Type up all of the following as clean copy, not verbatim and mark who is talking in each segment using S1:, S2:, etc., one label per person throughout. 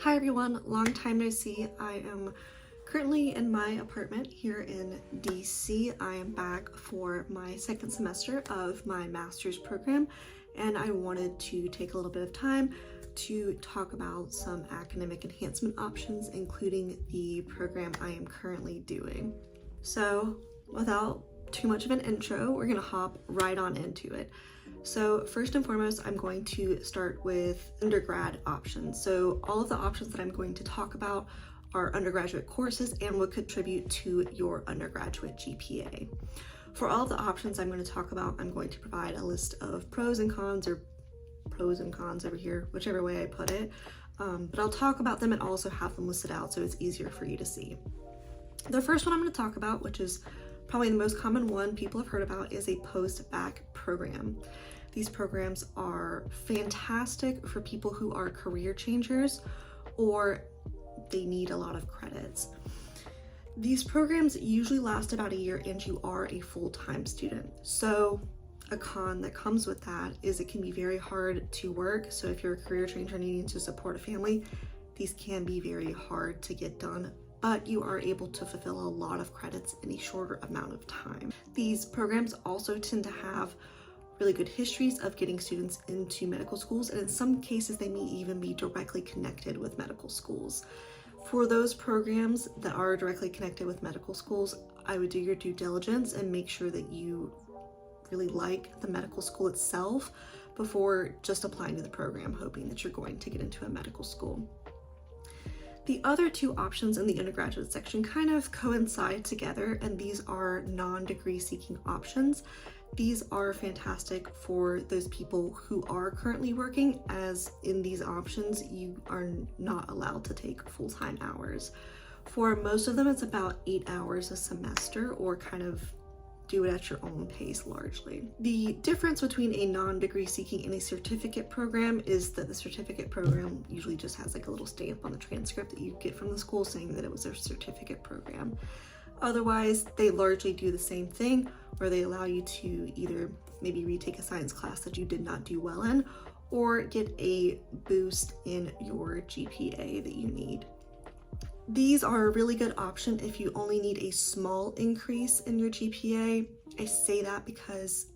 S1: Hi everyone, long time no see. I am currently in my apartment here in DC. I am back for my second semester of my master's program, and I wanted to take a little bit of time to talk about some academic enhancement options, including the program I am currently doing. So without too much of an intro, we're gonna hop right on into it. So first and foremost, I'm going to start with undergrad options. So all of the options that I'm going to talk about are undergraduate courses and will contribute to your undergraduate GPA. For all of the options I'm going to talk about, I'm going to provide a list of pros and cons, or pros and cons over here, whichever way I put it. But I'll talk about them and also have them listed out so it's easier for you to see. The first one I'm going to talk about, which is probably the most common one people have heard about, is a post-bacc program. These programs are fantastic for people who are career changers or they need a lot of credits. These programs usually last about a year and you are a full-time student. So a con that comes with that is it can be very hard to work. So if you're a career changer needing to support a family, these can be very hard to get done, but you are able to fulfill a lot of credits in a shorter amount of time. These programs also tend to have really good histories of getting students into medical schools, and in some cases they may even be directly connected with medical schools. For those programs that are directly connected with medical schools, I would do your due diligence and make sure that you really like the medical school itself before just applying to the program hoping that you're going to get into a medical school. The other two options in the undergraduate section kind of coincide together, and these are non-degree seeking options. These are fantastic for those people who are currently working, as in these options you are not allowed to take full-time hours. For most of them it's about 8 hours a semester, or kind of do it at your own pace largely. The difference between a non-degree seeking and a certificate program is that the certificate program usually just has like a little stamp on the transcript that you get from the school saying that it was a certificate program. Otherwise, they largely do the same thing, where they allow you to either maybe retake a science class that you did not do well in, or get a boost in your GPA that you need. These are a really good option if you only need a small increase in your GPA. I say that because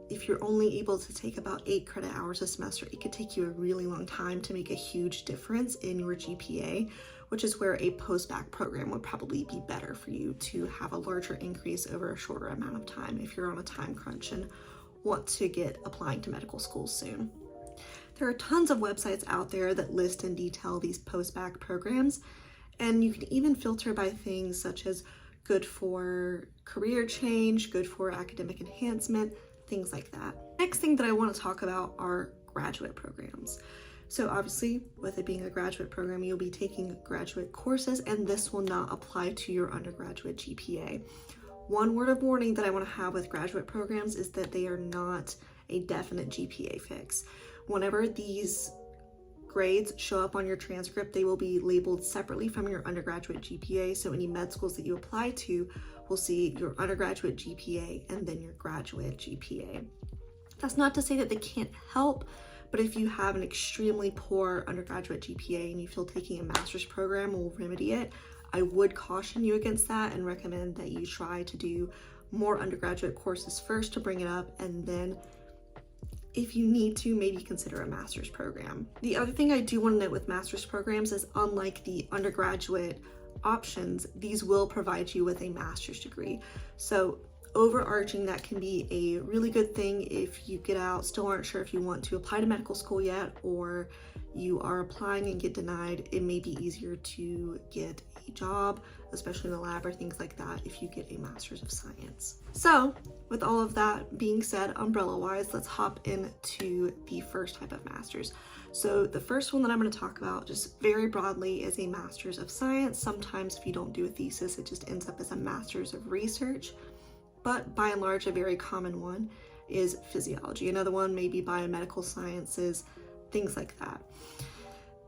S1: if you're only able to take about 8 credit hours a semester, it could take you a really long time to make a huge difference in your GPA, which is where a post-bacc program would probably be better for you to have a larger increase over a shorter amount of time if you're on a time crunch and want to get applying to medical schools soon. There are tons of websites out there that list and detail these post-bacc programs, and you can even filter by things such as good for career change, good for academic enhancement, things like that. Next thing that I want to talk about are graduate programs. So obviously, with it being a graduate program, you'll be taking graduate courses, and this will not apply to your undergraduate GPA. One word of warning that I want to have with graduate programs is that they are not a definite GPA fix. Whenever these grades show up on your transcript, they will be labeled separately from your undergraduate GPA. So any med schools that you apply to will see your undergraduate GPA and then your graduate GPA. That's not to say that they can't help, but if you have an extremely poor undergraduate GPA and you feel taking a master's program will remedy it, I would caution you against that and recommend that you try to do more undergraduate courses first to bring it up, and then if you need to, maybe consider a master's program. The other thing I do want to note with master's programs is, unlike the undergraduate options, these will provide you with a master's degree. So overarching, that can be a really good thing if you get out, still aren't sure if you want to apply to medical school yet, or you are applying and get denied. It may be easier to get a job, especially in the lab or things like that, if you get a master's of science. So with all of that being said, umbrella wise, let's hop into the first type of master's. So the first one that I'm going to talk about just very broadly is a master's of science. Sometimes if you don't do a thesis, it just ends up as a master's of research. But by and large, a very common one is physiology. Another one may be biomedical sciences, things like that.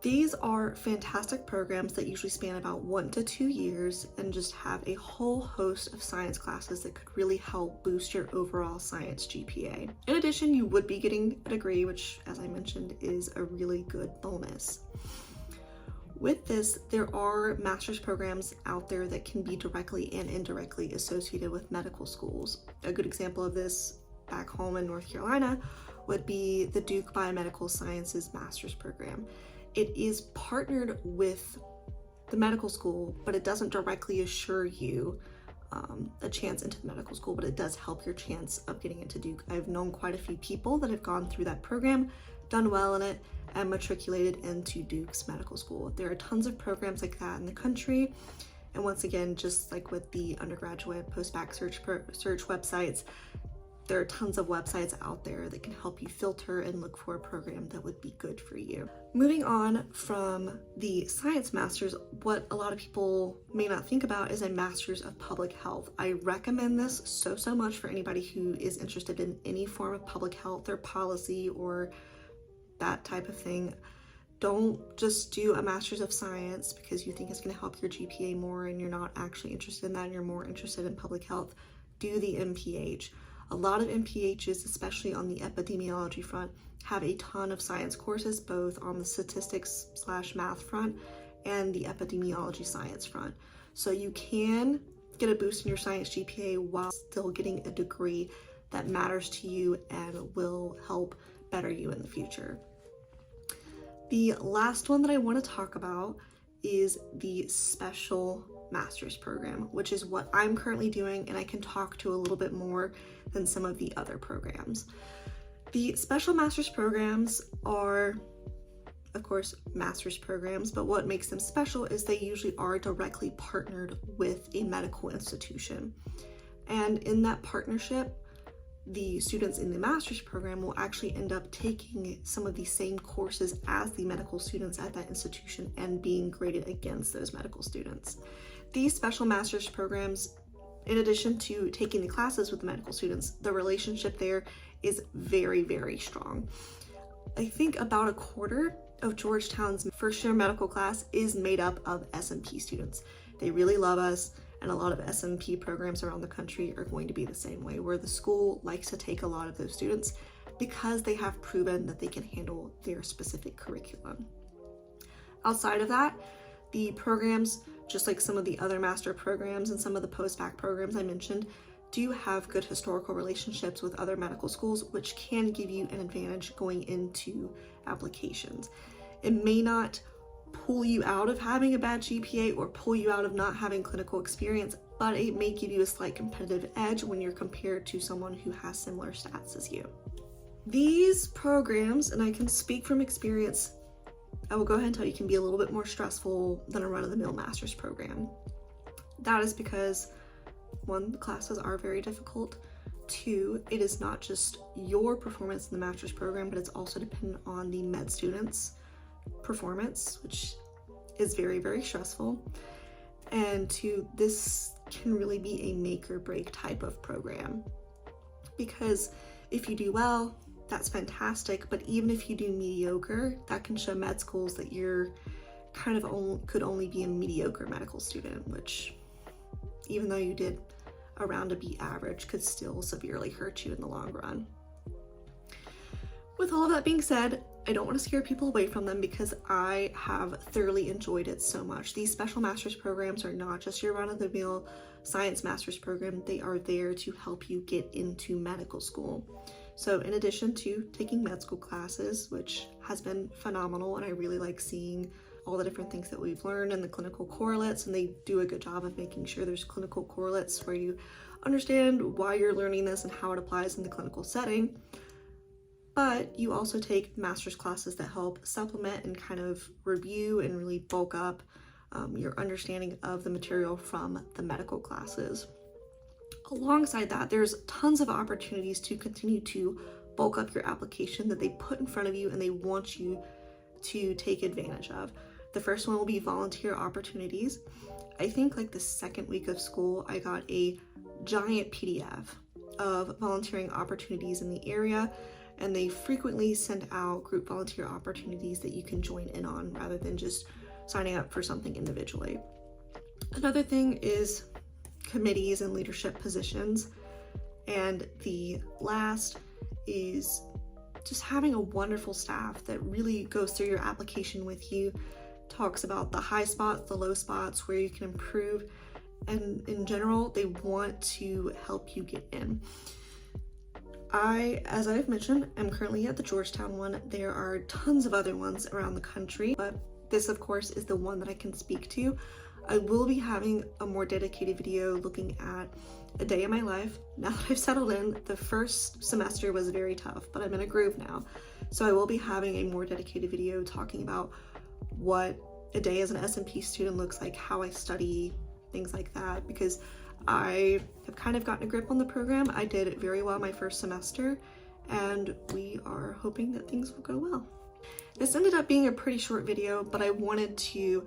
S1: These are fantastic programs that usually span about 1 to 2 years and just have a whole host of science classes that could really help boost your overall science GPA. In addition, you would be getting a degree, which, as I mentioned, is a really good bonus. With this, there are master's programs out there that can be directly and indirectly associated with medical schools. A good example of this back home in North Carolina would be the Duke Biomedical Sciences Master's Program. It is partnered with the medical school, but it doesn't directly assure you a chance into the medical school, but it does help your chance of getting into Duke. I've known quite a few people that have gone through that program, done well in it, and matriculated into Duke's medical school. There are tons of programs like that in the country. And once again, just like with the undergraduate post-bacc search websites, there are tons of websites out there that can help you filter and look for a program that would be good for you. Moving on from the science masters, what a lot of people may not think about is a master's of public health. I recommend this so much for anybody who is interested in any form of public health or policy or that type of thing. Don't just do a master's of science because you think it's going to help your GPA more and you're not actually interested in that and you're more interested in public health. Do the MPH. A lot of MPHs, especially on the epidemiology front, have a ton of science courses, both on the statistics/math front and the epidemiology science front. So you can get a boost in your science GPA while still getting a degree that matters to you and will help better you in the future. The last one that I want to talk about is the special master's program, which is what I'm currently doing, and I can talk to a little bit more than some of the other programs. The special master's programs are, of course, master's programs, but what makes them special is they usually are directly partnered with a medical institution. And in that partnership, the students in the master's program will actually end up taking some of the same courses as the medical students at that institution and being graded against those medical students. These special master's programs, in addition to taking the classes with the medical students, the relationship there is very strong. I think about a quarter of Georgetown's first year medical class is made up of SMP students. They really love us, and a lot of SMP programs around the country are going to be the same way, where the school likes to take a lot of those students because they have proven that they can handle their specific curriculum. Outside of that, the programs, just like some of the other master programs and some of the post-bacc programs I mentioned, do have good historical relationships with other medical schools, which can give you an advantage going into applications. It may not pull you out of having a bad GPA or pull you out of not having clinical experience, but it may give you a slight competitive edge when you're compared to someone who has similar stats as you. These programs, and I can speak from experience, I will go ahead and tell you, can be a little bit more stressful than a run-of-the-mill master's program. That is because, one, the classes are very difficult. Two, it is not just your performance in the master's program, but it's also dependent on the med students' performance, which is very stressful. And two, this can really be a make or break type of program, because if you do well, that's fantastic, but even if you do mediocre, that can show med schools that you're could only be a mediocre medical student, which, even though you did around a B average, could still severely hurt you in the long run. With all of that being said, I don't want to scare people away from them because I have thoroughly enjoyed it so much. These special master's programs are not just your run-of-the-mill science master's program. They are there to help you get into medical school. So in addition to taking med school classes, which has been phenomenal, and I really like seeing all the different things that we've learned and the clinical correlates, and they do a good job of making sure there's clinical correlates where you understand why you're learning this and how it applies in the clinical setting. But you also take master's classes that help supplement and kind of review and really bulk up your understanding of the material from the medical classes. Alongside that, there's tons of opportunities to continue to bulk up your application that they put in front of you and they want you to take advantage of. The first one will be volunteer opportunities. I think like the second week of school, I got a giant PDF of volunteering opportunities in the area, and they frequently send out group volunteer opportunities that you can join in on rather than just signing up for something individually. Another thing is committees and leadership positions. And the last is just having a wonderful staff that really goes through your application with you, talks about the high spots, the low spots, where you can improve, and in general, they want to help you get in. As I've mentioned, I'm currently at the Georgetown one. There are tons of other ones around the country, but this of course is the one that I can speak to. I will be having a more dedicated video looking at a day in my life. Now that I've settled in, the first semester was very tough, but I'm in a groove now. So I will be having a more dedicated video talking about what a day as an SMP student looks like, how I study, things like that, because I have kind of gotten a grip on the program. I did very well my first semester, and we are hoping that things will go well. This ended up being a pretty short video, but I wanted to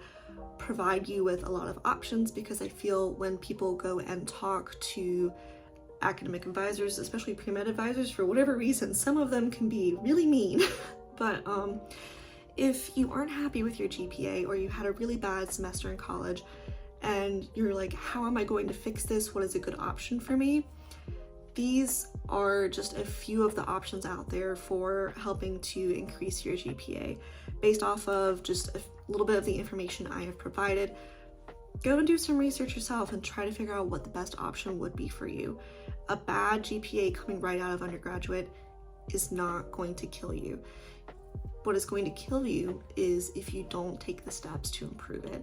S1: provide you with a lot of options because I feel when people go and talk to academic advisors, especially pre-med advisors, for whatever reason, some of them can be really mean. But if you aren't happy with your GPA, or you had a really bad semester in college and you're like, how am I going to fix this? What is a good option for me? These are just a few of the options out there for helping to increase your GPA. Based off of just a little bit of the information I have provided, go and do some research yourself and try to figure out what the best option would be for you. A bad GPA coming right out of undergraduate is not going to kill you. What is going to kill you is if you don't take the steps to improve it.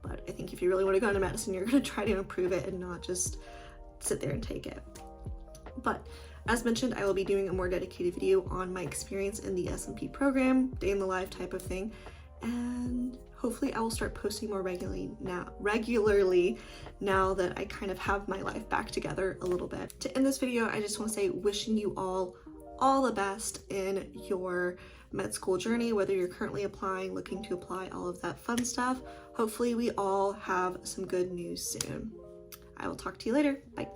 S1: But I think if you really want to go into medicine, you're going to try to improve it and not just sit there and take it. But as mentioned, I will be doing a more dedicated video on my experience in the SMP program, day in the life type of thing, and hopefully I will start posting more regularly now that I kind of have my life back together a little bit. To end this video, I just want to say wishing you all the best in your med school journey, whether you're currently applying, looking to apply, all of that fun stuff. Hopefully we all have some good news soon. I will talk to you later. Bye.